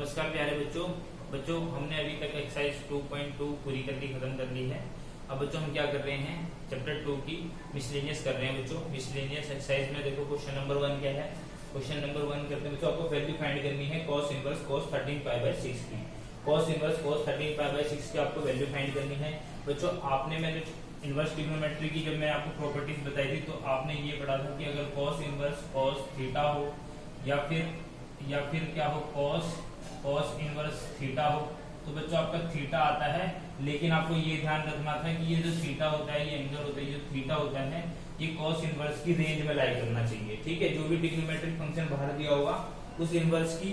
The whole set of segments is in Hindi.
नमस्कार प्यारे बच्चों हमने अभी तक एक्सरसाइज 2.2 पूरी कर ली, खत्म कर ली है। अब बच्चों हम क्या कर रहे हैं, चैप्टर 2 की मिसलेनियस कर रहे हैं। बच्चों मिसलेनियस एक्सरसाइज में देखो क्वेश्चन नंबर 1 क्या है। क्वेश्चन नंबर 1 करते हैं बच्चों, आपको वैल्यू फाइंड करनी है cos इनवर्स cos 13π/6 की। cos इनवर्स cos 13π/6 की आपको वैल्यू फाइंड करनी है। बच्चों मैंने इनवर्स ट्रिग्नोमेट्री की जब मैं आपको प्रॉपर्टीज बताई थी तो आपने ये पढ़ा था कि अगर cos इनवर्स cos थीटा हो या फिर क्या हो cos इनवर्स थीटा हो तो बच्चों आपका थीटा आता है। लेकिन आपको ये ध्यान रखना था कि ये जो थीटा होता है, ये एंगल होता है, ये थीटा होता है, ये cos इनवर्स की रेंज में लाई करना चाहिए। ठीक है, जो भी ट्रिग्नोमेट्रिक फंक्शन बाहर दिया होगा उस इनवर्स की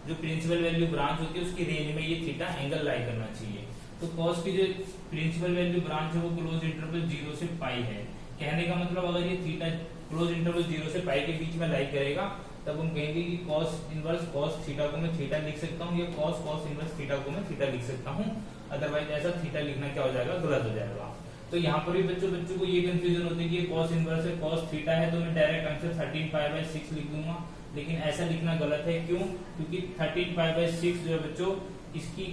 जो प्रिंसिपल वैल्यू ब्रांच होती है उसकी रेंज में ये थीटा एंगल लाई करना चाहिए। तो cos की जो प्रिंसिपल वैल्यू ब्रांच है वो क्लोज इंटरवल 0 से पाई है। कहने का मतलब अगर ये थीटा क्लोज इंटरवल 0 से पाई के बीच में लाई करेगा तब हम कहेंगे कि cos इनवर्स cos थीटा को मैं थीटा लिख सकता हूँ या cos इनवर्स थीटा को मैं थीटा लिख सकता हूँ। अदरवाइज ऐसा थीटा लिखना क्या हो जाएगा, गलत हो जाएगा। तो यहाँ पर भी बच्चों को ये कंफ्यूजन होती है कि cos इनवर्स है cos थीटा है तो मैं डायरेक्ट आंसर 13π/6 लिख दूंगा, लेकिन ऐसा लिखना गलत है। क्यों? क्योंकि 13π/6 जो है बच्चों इसकी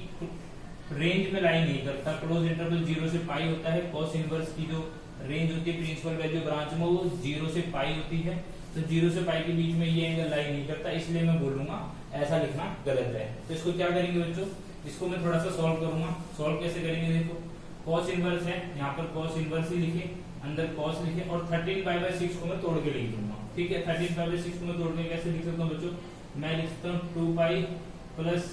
रेंज में लाई नहीं करता। क्लोज इंटरवल 0 से पाई होता है। cos इनवर्स की जो रेंज होती है प्रिंसिपल वैल्यू ब्रांच में वो 0 से पाई होती है, तो 0 से पाई के बीच में ये एंगल लाई नहीं करता, इसलिए मैं बोलूंगा ऐसा लिखना गलत है। तो इसको क्या करेंगे बच्चों, इसको मैं थोड़ा सा सॉल्व करूंगा। सॉल्व कैसे करेंगे, देखो cos इनवर्स है, यहाँ पर cos इनवर्स ही लिखे, अंदर cos लिखे और 13π/6 को मैं तोड़ के लिख दूंगा। ठीक है, 13π/6 को मैं तोड़ के कैसे लिख सकता हूँ बच्चों, मैं लिख सकता हूँ 2π +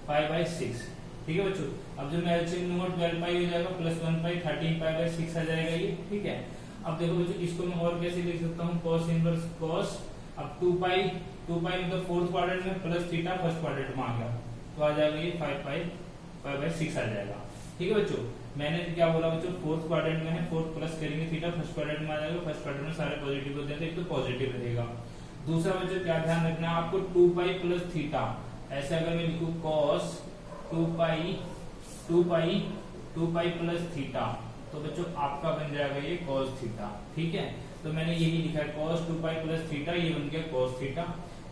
π/6। ठीक है बच्चों, अब जब मैं एलसीएम लूंगा 12π हो जाएगा प्लस 1π 13π/6 आ जाएगा ये। ठीक है, अब देखो बच्चों इसको मैं और कैसे लिख सकता हूँ, cos इनवर्स cos, अब 2π मतलब फोर्थ क्वाड्रेंट में प्लस थीटा फर्स्ट क्वाड्रेंट में आ गया तो आ जाएगा ये 5π/6 आ जाएगा। ठीक है बच्चों, मैंने क्या बोला बच्चों, फोर्थ क्वाड्रेंट में है, फोर्थ प्लस करेंगे थीटा फर्स्ट क्वाड्रेंट में आ जाएगा। फर्स्ट क्वाड्रेंट में सारे पॉजिटिव होते हैं तो एक तो पॉजिटिव रहेगा। दूसरा बच्चों क्या ध्यान रखना है आपको, 2π + थीटा, ऐसे अगर मैं लिखूं cos 2π + थीटा तो बच्चों आपका बन जाएगा ये cos थीटा। ठीक है, तो मैंने यही लिखा है cos 2π + थीटा, ये बन गया cos थीटा।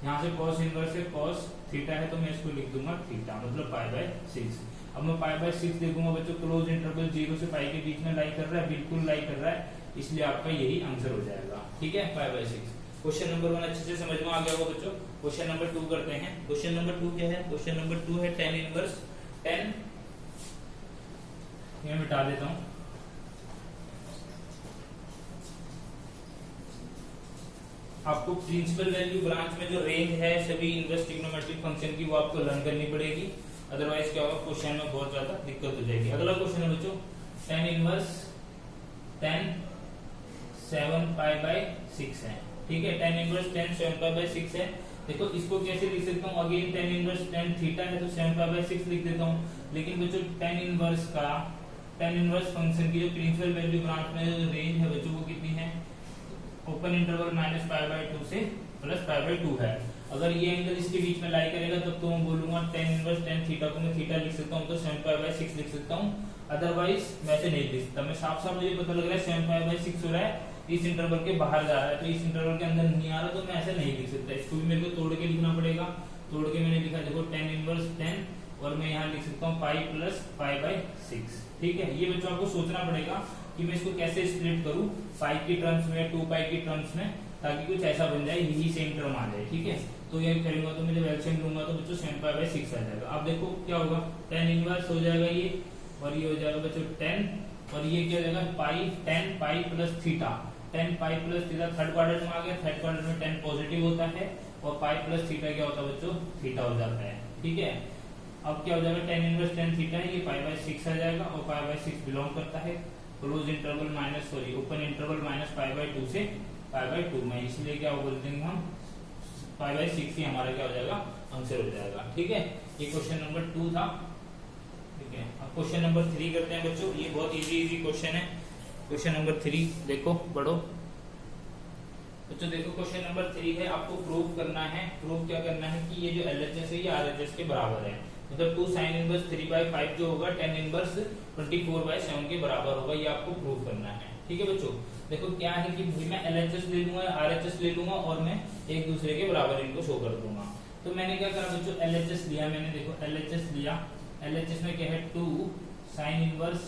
यहाँ से cos इनवर्स है cos थीटा है तो मैं इसको लिख दूंगा थीटा मतलब π/6। अब मैं π/6 देखूंगा बच्चों, क्लोज इंटरवल 0 से पाई के बीच में लाई कर रहा है, बिल्कुल लाई कर रहा है, इसलिए आपका यही आंसर हो जाएगा। ठीक है, π/6। क्वेश्चन नंबर 1 अच्छे से समझ में आ गया होगा बच्चों। क्वेश्चन नंबर 2 करते हैं। क्वेश्चन नंबर 2 क्या है, क्वेश्चन नंबर 2 है tan इनवर्स 10, मैं मिटा देता हूं। आपको प्रिंसिपल वैल्यू ब्रांच में जो रेंज है सभी इनवर्स ट्रिग्नोमेट्रिक फंक्शन की वो आपको लर्न करनी पड़ेगी, अदरवाइज क्या होगा क्वेश्चन में बहुत ज्यादा दिक्कत हो जाएगी। अगला क्वेश्चन है बच्चों, tan इनवर्स 10 7π/6 है। ठीक है, tan इनवर्स 10 7π/6 है। देखो इसको कैसे लिख सकता हूँ, again tan inverse tan theta है तो 7π/6 लिख देता हूँ। लेकिन बच्चों tan इनवर्स फंक्शन की जो प्रिंसिपल वैल्यू ब्रांच में जो रेंज है बच्चों वो कितनी है, ओपन इंटरवल -π/2 से +π/2 है। अगर ये एंगल इसके बीच में लाई करेगा तब तो मैं बोलूंगा tan इनवर्स tan थीटा को मैं थीटा लिख सकता हूँ तो 7π/6 लिख सकता हूँ, अदरवाइज मैं ऐसे नहीं लिख सकता। मैं साफ मुझे पता लग रहा है 7π/6 हो रहा है, इस इंटरवल के बाहर जा रहा है तो इस इंटरवल के अंदर नहीं आ रहा तो मैं ऐसे नहीं लिख सकता। इसको भी मेरे को तोड़ के लिखना पड़ेगा। तोड़ के मैंने लिखा देखो tan इनवर्स 10 और मैं यहाँ लिख सकता हूँ π + π/6। ठीक है, ये बच्चों आपको सोचना पड़ेगा कि मैं इसको कैसे स्प्लिट करूं, पाई की टर्म्स में 2π की टर्म्स में, ताकि कुछ ऐसा बन जाए यही सेम टर्म आ जाए। ठीक है, तो ये करूंगा तो मुझे एलसीएम लूंगा तो बच्चों 7π/6 आ जाएगा। अब देखो क्या होगा, tan इनवर्स हो जाएगा ये और ये हो जाएगा बच्चों 10 और ये क्या हो जाएगा tan π + theta. tan π + theta third quadrant में आ गया, थर्ड क्वाड्रेंट में tan पॉजिटिव होता है और π + थीटा क्या होता है बच्चों, थीटा हो जाता है। ठीक है, अब क्या हो जाएगा tan इनवर्स tan थीटा है ये π/6 आ जाएगा और π/6 बिलोंग करता है क्लोज इंटरवल ओपन इंटरवल -π/2 से π/2 में, इसलिए क्या बोल देंगे हम π/6 ही हमारा क्या हो जाएगा, आंसर हो जाएगा। ठीक है, ये क्वेश्चन नंबर 2 था। ठीक है, अब क्वेश्चन नंबर 3 करते हैं बच्चों। ये बहुत इजी क्वेश्चन है। क्वेश्चन नंबर 3 देखो बढ़ो बच्चों, देखो क्वेश्चन नंबर 3 है, आपको प्रूव करना है। प्रूव क्या करना है कि ये जो LHS है ये RHS के बराबर है, मतलब 2 sin इनवर्स 3/5 जो होगा tan इनवर्स 24/7 के बराबर होगा, ये आपको प्रूव करना है। ठीक है बच्चों, देखो क्या है कि मैं LHS ले लूंगा या RHS ले लूंगा और मैं एक दूसरे के बराबर इनको शो कर दूंगा। तो मैंने क्या करा बच्चों, LHS लिया मैंने, देखो LHS लिया, LHS में क्या है 2 साइन इनवर्स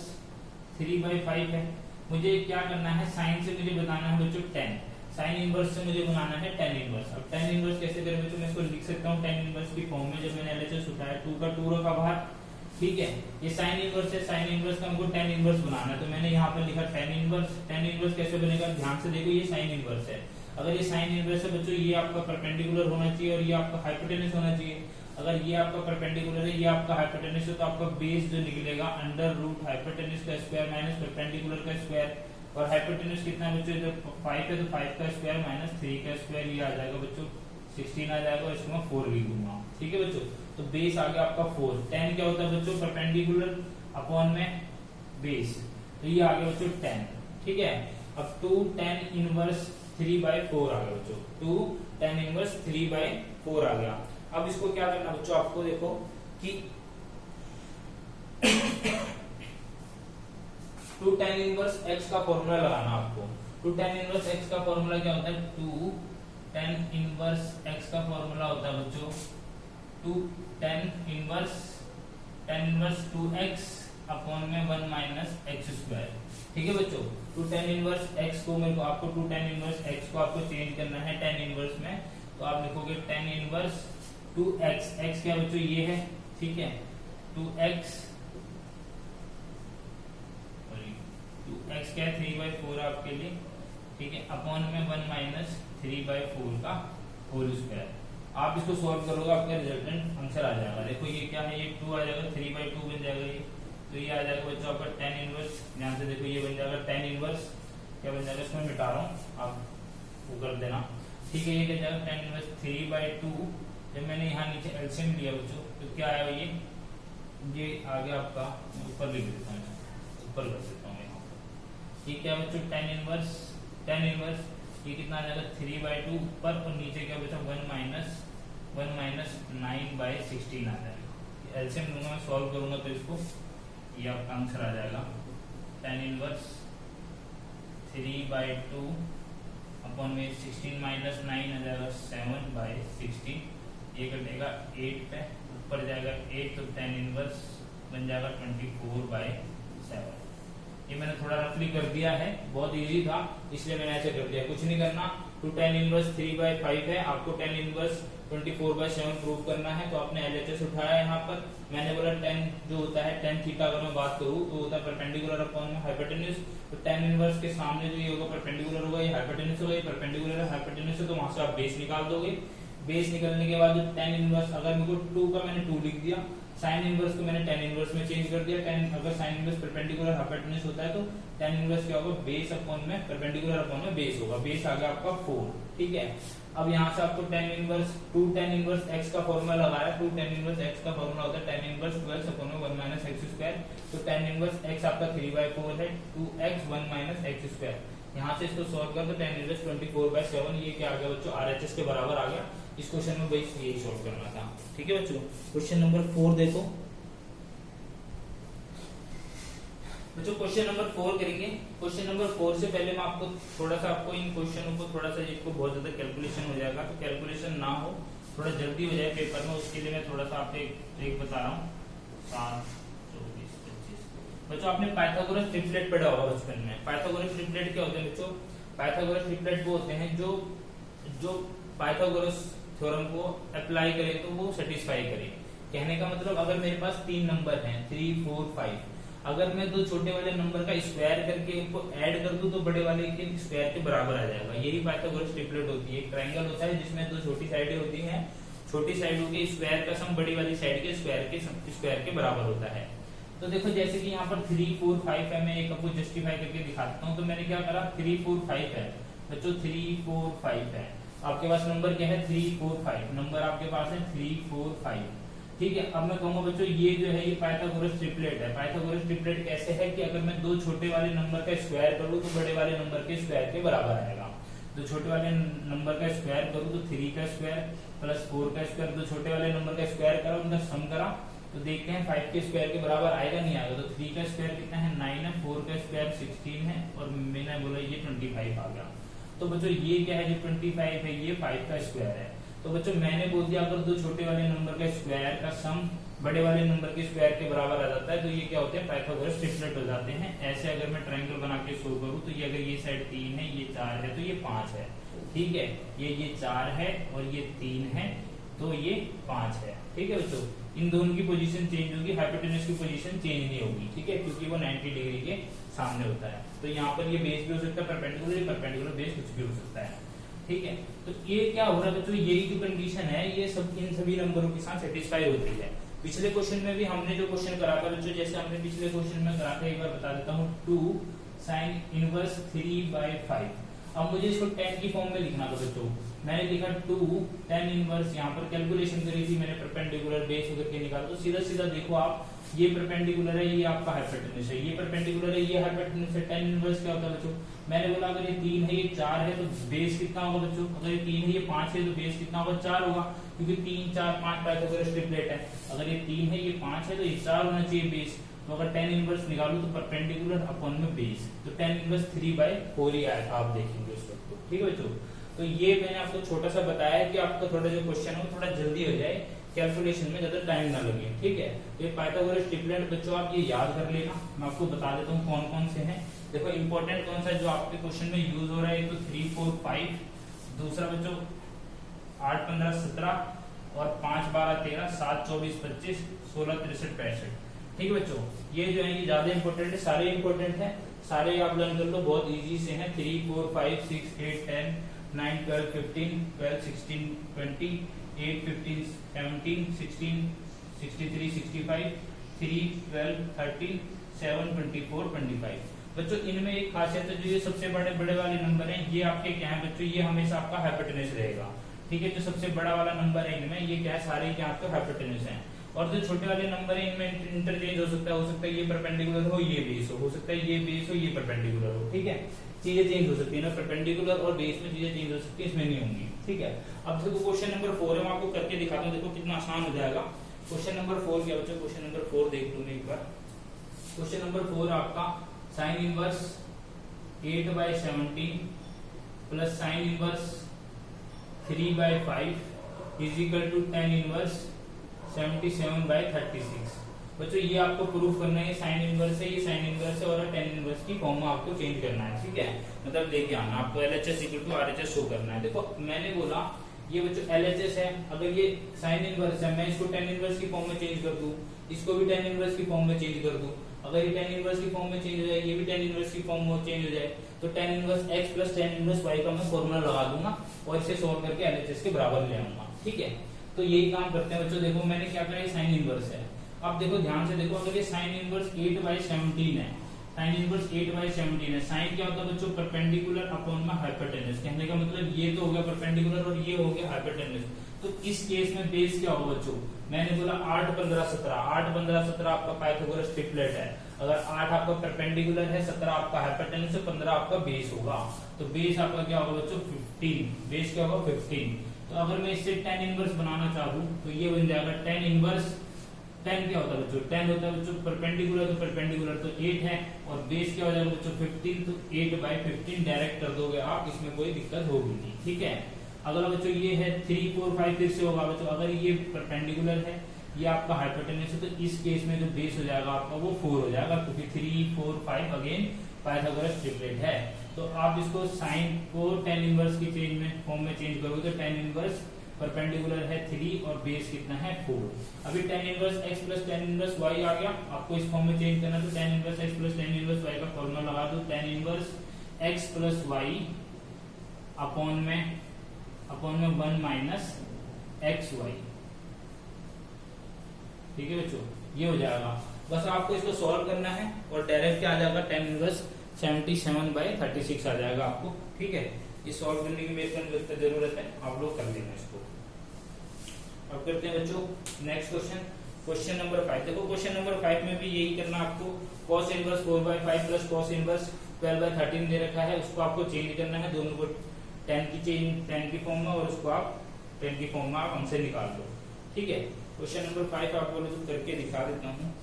3/5 है। मुझे क्या करना है, साइन से मुझे बताना है बच्चों 10, साइन इनवर्स से मुझे बनाना है tan इनवर्स। अब tan इनवर्स कैसे करें बच्चों, मैं इसको लिख सकता हूँ tan इनवर्स की फॉर्म में, जब मैंने LHS उठाया 2 का 2 रखा बाहर, ठीक है। ये साइन इनवर्स है, साइन इनवर्स का हमको tan इनवर्स बनाना है, तो मैंने यहाँ पर लिखा tan इनवर्स। tan इनवर्स कैसे बनेगा, ध्यान से देखो, ये साइन इनवर्स है। अगर ये साइन इनवर्स है बच्चों, ये आपका परपेंडिकुलर होना चाहिए और ये आपका हाइपोटेनस होना चाहिए। अगर ये आपका परपेंडिकुलर है, ये आपका हाइपोटेनस है, तो आपका बेस जो निकलेगा अंडर रूट हाइपोटेनस का स्क्वायर माइनस परपेंडिकुलर का स्क्वायर। और हाइपोटेनस कितना है बच्चों, जब 5 है तो 5 का स्क्वायर माइनस 3 का स्क्वायर, ये आ जाएगा बच्चों 16 आ जाएगा, और इसको मैं 4 लिखूंगा, ठीक है बच्चों। तो बेस आ गया आपका 4। tan क्या होता है बच्चों, परपेंडिकुलर अपॉन में बेस, तो ये आ गया बच्चों 10, ठीक है। अब 2 tan इनवर्स 3/4 आ गया बच्चों, 2 tan इनवर्स 3/4 आ गया। अब इसको क्या करना बच्चों, आपको देखो कि 2 tan इनवर्स x का फॉर्मूला लगाना आपको। 2 tan इनवर्स x का फॉर्मूला क्या होता है, 2 tan इनवर्स x का फॉर्मूला होता है बच्चों 2 tan इनवर्स 2x अपॉन में 1 माइनस एक्स स्क्वायर, ठीक है बच्चों। 2 tan इनवर्स x को मेरे को, आपको 2 tan इनवर्स x को आपको चेंज करना है tan इनवर्स में, तो आप लिखोगे tan इनवर्स 2x, x क्या बच्चों ये है, ठीक है, 2x क्या है 3/4 आपके लिए, ठीक है, अपॉन में 1 माइनस 3/4 का होल स्क्वायर। आप इसको सॉल्व करोगे, आपका रिजल्टेंट आंसर आ जाएगा। देखो ये क्या है, ये 2 आ जाएगा, 3/2 बन जाएगा ये, तो ये आ जाएगा बच्चों आपका tan इनवर्स। ध्यान से देखो, ये बन जाएगा tan इनवर्स, क्या बन जाएगा, इसमें मिटा रहा हूँ, आप वो कर देना, ठीक है। ये क्या जाएगा tan इनवर्स 3/2। जब मैंने यहाँ नीचे एलसीएम लिया बच्चों, तो क्या आया, ये आ गया आपका, ऊपर लिख देता हूँ, ऊपर कर सकता हूँ यहाँ, ये क्या बच्चों tan इनवर्स ये कितना आ जाएगा 3/2 ऊपर, और नीचे क्या बचा 1 माइनस 9/16 आ जाएगा। एलसीएम लूंगा मैं, सॉल्व करूंगा तो इसको, ये आपका आंसर आ जाएगा tan इनवर्स 3/2 अपॉन में 16 माइनस 9 आ जाएगा 7/16, ये कटेगा 8 पे, ऊपर जाएगा 8, तो tan इनवर्स बन जाएगा 24/7। ये मैंने थोड़ा रफली कर दिया है, बहुत इजी था इसलिए मैंने ऐसे कर दिया, कुछ नहीं करना। 2 tan इनवर्स 3/5 है, आपको tan इनवर्स 24/7 प्रूव करना है, तो आपने LHS उठाया यहाँ पर। मैंने बोला tan जो होता है, tan थीटा अगर मैं बात करूँ तो होता है परपेंडिकुलर अपॉन में हाइपोटेन्यूज, तो tan इनवर्स के सामने जो ये होगा परपेंडिकुलर होगा, ये हाइपोटेन्यूज होगा, ये परपेंडिकुलर है हाइपोटेन्यूज से, तो वहां से आप बेस निकाल दोगे। बेस निकलने के बाद जो tan इनवर्स, अगर मेरे को 2 का मैंने 2 लिख दिया, साइन इनवर्स को मैंने tan इनवर्स में चेंज कर दिया। tan अगर साइन इनवर्स परपेंडिकुलर हाइपोटेन्यूज होता है तो tan इनवर्स क्या होगा, बेस अपॉन में परपेंडिकुलर अपॉन में बेस होगा, बेस आ गया आपका 4, ठीक है। अब यहाँ से आपको tan inverse 2 tan inverse x का फॉर्मूला लगाया, 2 tan इनवर्स x का फॉर्मूला होता है tan इनवर्स 12 अपॉन में 1 माइनस एक्स स्क्वायर, तो tan इनवर्स x आपका 3/4 है, 2x 1 माइनस एक्स स्क्वायर। यहाँ से इसको सॉल्व कर दो, tan इनवर्स 24/7, ये क्या आ गया बच्चों, RHS के बराबर आ गया। इस क्वेश्चन में बस यही सॉल्व करना था, ठीक है बच्चों। क्वेश्चन नंबर 4 देखो बच्चों, क्वेश्चन नंबर 4 करेंगे। क्वेश्चन नंबर 4 से पहले मैं आपको थोड़ा सा, आपको इन क्वेश्चनों को थोड़ा सा, जिसको बहुत ज्यादा कैलकुलेशन हो जाएगा, तो कैलकुलेशन ना हो, थोड़ा जल्दी हो जाए पेपर में, उसके लिए मैं थोड़ा सा आपको एक बता रहा हूँ। 7, 24, 25 बच्चों, आपने पाइथागोरस ट्रिपलेट पढ़ा होगा बचपन में। पाइथागोरस ट्रिपलेट क्या होते हैं बच्चों, पाइथागोरस ट्रिपलेट वो होते हैं जो पाइथागोरस थ्योरम को अप्लाई करें तो वो सेटिस्फाई करे। कहने का मतलब, अगर मेरे पास 3 नंबर हैं 3, 4, 5, अगर मैं 2 छोटे वाले नंबर का स्क्वायर करके उनको ऐड कर दूं तो बड़े वाले के स्क्वायर के बराबर आ जाएगा। यही पाइथागोरस ट्रिपलेट होती है। एक ट्रायंगल होता है जिसमें 2 छोटी साइडें होती हैं, छोटी साइडों के स्क्वायर का सम बड़ी वाली साइड के स्क्वायर के बराबर होता है। तो देखो जैसे कि यहाँ पर 3, 4, 5 है, मैं एक आपको जस्टिफाई करके दिखाता हूँ। तो मैंने क्या करा, 3, 4, 5 है बच्चों, 3, 4, 5 है। आपके पास नंबर क्या है, 3, 4, 5 नंबर आपके पास है 3, 4, 5, ठीक है। अब मैं कहूंगा बच्चों ये जो है ये पाइथागोरस ट्रिपलेट है। पाइथागोरस ट्रिपलेट कैसे है कि अगर मैं 2 छोटे वाले नंबर का स्क्वायर करूँ तो बड़े वाले नंबर के स्क्वायर के बराबर आएगा। 2 छोटे वाले नंबर का स्क्वायर करूँ तो 3 का स्क्वायर प्लस 4 का स्क्वायर, 2 छोटे वाले नंबर का स्क्वायर करा, उनका सम करा तो देखते हैं 5 के स्क्वायर के बराबर आएगा नहीं आएगा। तो 3 का स्क्वायर कितना है, 9 है, 4 का स्क्वायर 16 है, और मैंने बोला ये 25 आ गया। तो बच्चों ये क्या है, जो 25 है ये 5 का स्क्वायर है। तो बच्चों मैंने बोल दिया अगर दो छोटे वाले नंबर के स्क्वायर का सम बड़े वाले नंबर के स्क्वायर के बराबर आ जाता है तो ये क्या होते हैं, पाइथागोरस ट्रिपलेट हो जाते हैं। ऐसे अगर मैं ट्रायंगल बना के शो करूं तो ये अगर ये साइड 3 है, ये 4 है, तो ये 5 है। ठीक है, ये 4 है और ये 3 है, तो ये 5 है। ठीक है बच्चों, इन दोनों की पोजीशन चेंज होगी, हाइपोटेनस की पोजीशन चेंज नहीं होगी। ठीक है, क्योंकि वो 90 डिग्री के सामने होता है। तो यहाँ पर ये बेस भी हो सकता है परपेंडिकुलर बेस कुछ भी हो सकता है। ठीक है, तो ये क्या हो रहा है बच्चों, यही जो कंडीशन है ये सब इन सभी नंबरों के साथ सेटिस्फाई होती है। पिछले क्वेश्चन में भी हमने जो क्वेश्चन करा था बच्चों, जैसे हमने पिछले क्वेश्चन में करा था, एक बार बता देता हूँ, 2 sin इनवर्स 3/5। अब मुझे इसको 10 की फॉर्म में लिखना था बच्चों। मैंने लिखा 2 tan इनवर्स, यहाँ पर कैलकुलेशन करी थी मैंने परपेंडिकुलर बेस करके निकाला। तो सीधा सीधा देखो आप, ये परपेंडिकुलर है, ये आपका हाइपोटेनस है, ये परपेंडिकुलर है, ये हाइपोटेनस है। tan इनवर्स क्या होता है बच्चों, मैंने बोला अगर ये 3 है, ये 4 है, तो बेस कितना होगा बच्चों, अगर ये 3 है, ये 5 है, तो बेस कितना होगा, 4 होगा, क्योंकि 3 4 5 पाइथागोरस ट्रिपलेट है। अगर ये 3 है, ये 5 है, तो ये 4 होना चाहिए बेस। तो अगर tan इनवर्स निकालू तो परपेंडिकुलर अपॉन में बेस, तो tan इनवर्स 3/4 ही आया था, आप देखेंगे उस वक्त। ठीक है बच्चों, तो ये मैंने आपको छोटा सा बताया कि आपका थोड़ा जो क्वेश्चन है वो थोड़ा जल्दी हो जाए, कैलकुलेशन में ज्यादा टाइम ना लगे। ठीक है, तो ये पाइथागोरस ट्रिपलेट बच्चों आप ये याद कर लेना। मैं आपको बता देता हूँ कौन कौन से हैं। देखो इंपॉर्टेंट कौन सा है जो आपके क्वेश्चन में यूज हो रहा है, तो 3 4 5, दूसरा बच्चों 8 15 17 और 5 12 13 7 24 25 16 63 65। ठीक है बच्चों, ये जो है ये ज्यादा इंपॉर्टेंट है, सारे इंपॉर्टेंट है, सारे आप लर्न कर लो, बहुत इजी से हैं। 3 4 5 6 8 10 9 12 15 12 16 20 8 15 17 16 63 65 3 12 13 7 24 25। बच्चों इनमें एक खासियत है, जो ये सबसे बड़े बड़े वाले नंबर हैं, ये आपके क्या है बच्चों, ये हमेशा आपका हाइपोटेनस रहेगा। ठीक है, जो सबसे बड़ा वाला नंबर है इनमें, ये क्या है, सारे क्या आपके हाइपोटेनस हैं। और जो छोटे वाले नंबर है इनमें इंटरचेंज हो सकता है ये परपेंडिकुलर हो, ये बेस हो सकता है ये बेस हो, ये परपेंडिकुलर हो। ठीक है, चीजें चेंज हो सकती है ना, परपेंडिकुलर और बेस में चीजें चेंज हो सकती है, इसमें नहीं होंगी। ठीक है, अब देखो क्वेश्चन नंबर 4 है, मैं आपको करके दिखाता हूँ, देखो कितना आसान हो जाएगा। क्वेश्चन नंबर 4 क्या बच्चों, क्वेश्चन नंबर 4 देख लो एक बार। क्वेश्चन नंबर 4 आपका sine inverse 8/17 plus sine inverse 3/5 is equal to tan inverse 77/36। बच्चों ये आपको प्रूफ करना है, साइन इनवर्स है, ये साइन इनवर्स है, और tan इनवर्स की फॉर्म में आपको चेंज करना है। ठीक है, मतलब लेके आना आपको, LHS equal to RHS show करना है। देखो मैंने बोला ये बच्चों LHS है, अगर ये साइन इनवर्स है, मैं इसको tan इनवर्स की फॉर्म में चेंज कर दूं, इसको भी tan इनवर्स की फॉर्म में चेंज कर दूं, अगर ये tan इनवर्स की फॉर्म में चेंज हो जाए, ये भी tan इनवर्स की फॉर्म में चेंज हो जाए, तो tan inverse x plus tan inverse y का मैं फॉर्मूला लगा दूंगा और इसे सोल्व करके LHS के बराबर ले आऊंगा। ठीक है, तो यही काम करते हैं बच्चों। देखो मैंने क्या करा, ये साइन इनवर्स है। अब देखो ध्यान से देखो, अगर ये साइन इनवर्स 8/17 है, साइन इनवर्स 8/17 है, साइन क्या होता है बच्चों, परपेंडिकुलर अपॉन में हाइपोटेनस। कहने का मतलब ये तो हो गया परपेंडिकुलर और ये हो गया हाइपोटेनस। तो इस केस में बेस क्या होगा बच्चों, मैंने बोला 8 15 17, 8 15 17 आपका पाइथागोरस ट्रिपलेट है। अगर 8 आपका परपेंडिकुलर है, 17 आपका हाइपोटेनस है, 15 आपका बेस होगा। तो बेस आपका क्या होगा बच्चों, 15। बेस क्या होगा 15। तो अगर मैं इससे tan इनवर्स बनाना चाहूँ तो ये बन जाएगा tan इनवर्स। tan क्या होता है बच्चों, tan होता है बच्चों परपेंडिकुलर, तो परपेंडिकुलर तो 8 है, और बेस क्या हो जाएगा बच्चों 15, तो 8/15 डायरेक्ट कर दोगे आप, इसमें कोई दिक्कत होगी नहीं। ठीक है, अगला बच्चों ये है 3 4 5 फिर से होगा बच्चों, अगर ये परपेंडिकुलर है, ये आपका हाइपोटेनस है, तो इस केस में जो बेस हो जाएगा आपका वो 4 हो जाएगा, क्योंकि 3 4 5 अगेन पाइथागोरस ट्रिपलेट है। तो आप इसको साइन को tan इनवर्स की चेंज में फॉर्म में चेंज करोगे, तो tan इनवर्स परपेंडिकुलर है 3 और बेस कितना है 4। अभी tan inverse x plus tan inverse y आ गया, आपको इस फॉर्म में चेंज करना, तो tan inverse x plus tan inverse y का फॉर्मूला लगा दो, tan inverse x plus y upon में 1 माइनस xy। ठीक है बच्चों, ये हो जाएगा। बस आपको इसको सॉल्व करना है और डायरेक्ट क्या आ जाएगा, tan इनवर्स 77/36 आ जाएगा आपको। ठीक है, ये सॉल्व करने की मेरे को जरूरत है, आप लोग कर लेना इसको। अब करते हैं बच्चों नेक्स्ट क्वेश्चन, क्वेश्चन नंबर 5। देखो क्वेश्चन नंबर 5 में भी यही करना आपको, cos inverse 4/5 plus cos inverse 12/13 दे रखा है, उसको आपको चेंज करना है, दोनों को tan की फॉर्म में, और उसको आप tan की फॉर्म में आप हमसे निकाल दो। ठीक है, क्वेश्चन नंबर 5 आपको तो करके दिखा देता हूँ।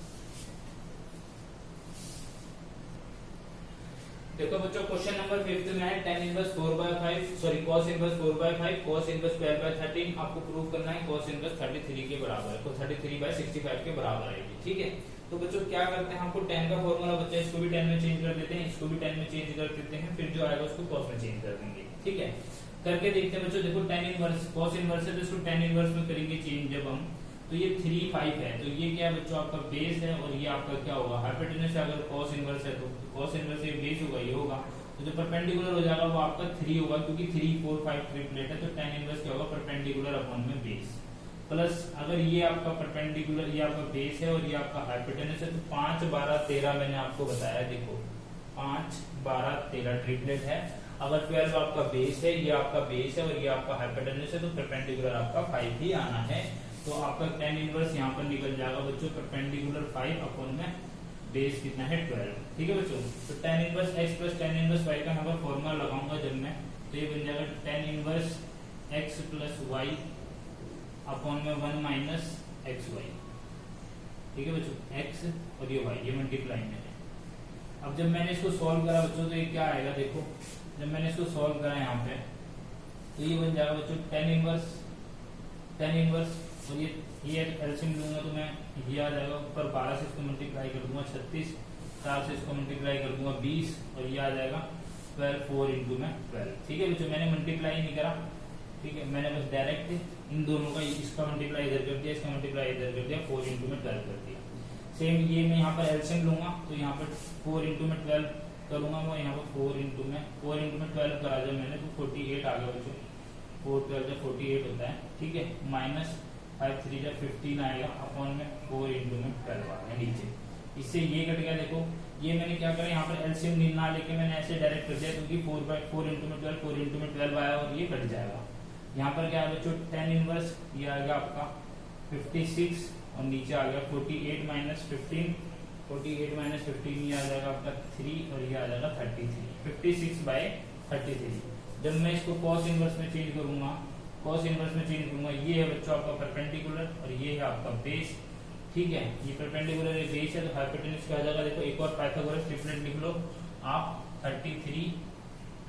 देखो बच्चों क्वेश्चन नंबर 5 में है tan inverse 4/5 sorry cos inverse 4/5 cos inverse 12/13 आपको प्रूव करना है cos इनवर्स 33 के बराबर है, तो 33/65 के बराबर आएगी। ठीक है, तो बच्चों क्या करते हैं, हमको tan का फॉर्मूला बच्चा इसको भी tan में चेंज कर देते हैं, इसको भी tan में चेंज कर देते हैं, फिर जो आएगा उसको cos में चेंज कर देंगे। ठीक है, करके देखते हैं बच्चों। देखो tan इनवर्स cos इनवर्स है तो इसको tan इनवर्स में करेंगे चेंज जब हम, तो ये 3 5 है, तो ये क्या है बच्चों आपका बेस है और ये आपका क्या होगा हाइपोटेनस है। अगर cos इनवर्स है तो cos इनवर्स ये बेस होगा, ये होगा, तो जो परपेंडिकुलर हो जाएगा वो आपका 3 होगा, क्योंकि 3 4 5 ट्रिपलेट है, तो tan इनवर्स क्या होगा परपेंडिकुलर अपॉन में बेस, प्लस अगर ये आपका परपेंडिकुलर ये आपका बेस है और ये आपका हाइपोटेनस है, तो 5 12 13 मैंने आपको बताया। देखो 5 12 13 ट्रिपलेट है। अगर 12 आपका बेस है, ये आपका बेस है और ये आपका हाइपोटेनस है, तो परपेंडिकुलर आपका 5 ही आना है। तो आपका tan इनवर्स यहाँ पर निकल जाएगा बच्चों परपेंडिकुलर 5 अपॉन में बेस कितना है 12। ठीक है बच्चों, तो tan inverse x plus tan inverse y का यहाँ पर फॉर्मूला लगाऊंगा जब मैं, तो ये बन जाएगा tan inverse x plus y upon में 1 माइनस xy। ठीक है बच्चों, x और ये y ये मल्टीप्लाई में है। अब जब मैंने इसको सॉल्व करा बच्चों तो ये क्या आएगा, देखो जब मैंने इसको सॉल्व करा यहाँ पे तो ये बन जाएगा बच्चों tan इनवर्स और ये एलसीएम लूंगा तो मैं ये आ जाएगा ऊपर 12 से इसको मल्टीप्लाई कर दूंगा 36, 4 से इसको मल्टीप्लाई कर दूंगा 20 और ये आ जाएगा 12 4 इंटू में 12। ठीक है बच्चों, मैंने मल्टीप्लाई नहीं करा, ठीक है, मैंने बस डायरेक्ट इन दोनों का इसका मल्टीप्लाई इधर कर दिया, इसका मल्टीप्लाई इधर कर दिया, 4 इंटू में 12 कर दिया। सेम ये मैं यहाँ पर एलसीएम लूंगा तो यहाँ पर 4 इंटू में 12 करूंगा, वो यहाँ पर 4 इंटू में 12 करा जब मैंने तो 48 आ गया बच्चों, 4 12 जब 48 होता है। ठीक है, माइनस 5 3 जब 15 आएगा अपॉन में 4 इंटू में 12 आ गया नीचे, इससे ये कट गया। देखो ये मैंने क्या करा यहाँ पर एलसीएम ना लेके मैंने ऐसे डायरेक्ट कर दिया, क्योंकि 4 इंटू में 12 4 इंटू में 12 आया और ये कट जाएगा। यहाँ पर क्या है बच्चों tan इनवर्स ये आ गया आपका 56 और नीचे आ गया 48 माइनस 15, 48 माइनस 15 ये आ जाएगा आपका 3 और ये आ जाएगा 33, 56/33। जब मैं इसको cos इनवर्स में चेंज करूंगा, cos इनवर्स में चेंज करूंगा, ये है बच्चों आपका परपेंडिकुलर और ये है आपका बेस। ठीक है, ये परपेंडिकुलर है बेस है तो हाइपोटेनस क्या आ जाएगा। देखो एक और पाइथागोरस ट्रिपलेट लिख लो आप 33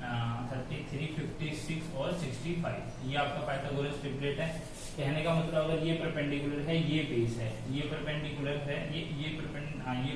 56 और 65, ये आपका पाइथागोरस ट्रिपलेट है। कहने का मतलब अगर ये परपेंडिकुलर है ये बेस है, ये परपेंडिकुलर है ये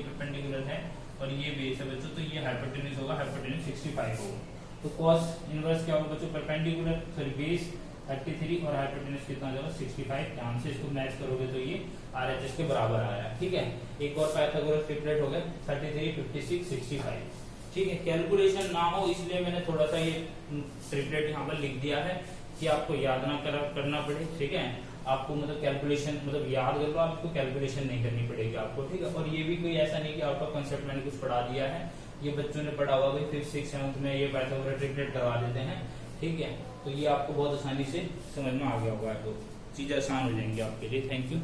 परपेंडिकुलर है और ये बेस है बच्चों, तो ये हाइपोटेनस होगा, हाइपोटेनस 65 होगा। तो cos इनवर्स क्या होगा बच्चों परपेंडिकुलर सॉरी बेस 33 और हाइपोटेनस कितना जाएगा 65। ध्यान से इसको मैच करोगे तो ये RHS के बराबर आ रहा है। ठीक है, एक और पाइथागोरस ट्रिपलेट हो गया 33 56 65। ठीक है, कैलकुलेशन ना हो इसलिए मैंने थोड़ा सा ये ट्रिपलेट यहाँ पर लिख दिया है कि आपको याद ना करना पड़े। ठीक है, आपको मतलब कैलकुलेशन मतलब याद कर लो, आपको कैलकुलेशन नहीं करनी पड़ेगी आपको। ठीक है, और ये भी कोई ऐसा नहीं कि आपका कॉन्सेप्ट मैंने कुछ पढ़ा दिया है, ये बच्चों ने पढ़ा हुआ 5th 6th 7th में ये पाइथागोरस ट्रिपलेट करवा देते हैं। ठीक है, तो ये आपको बहुत आसानी से समझ में आ गया होगा, तो चीजें आसान हो जाएंगी आपके लिए। थैंक यू,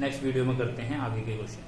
नेक्स्ट वीडियो में करते हैं आगे के क्वेश्चन।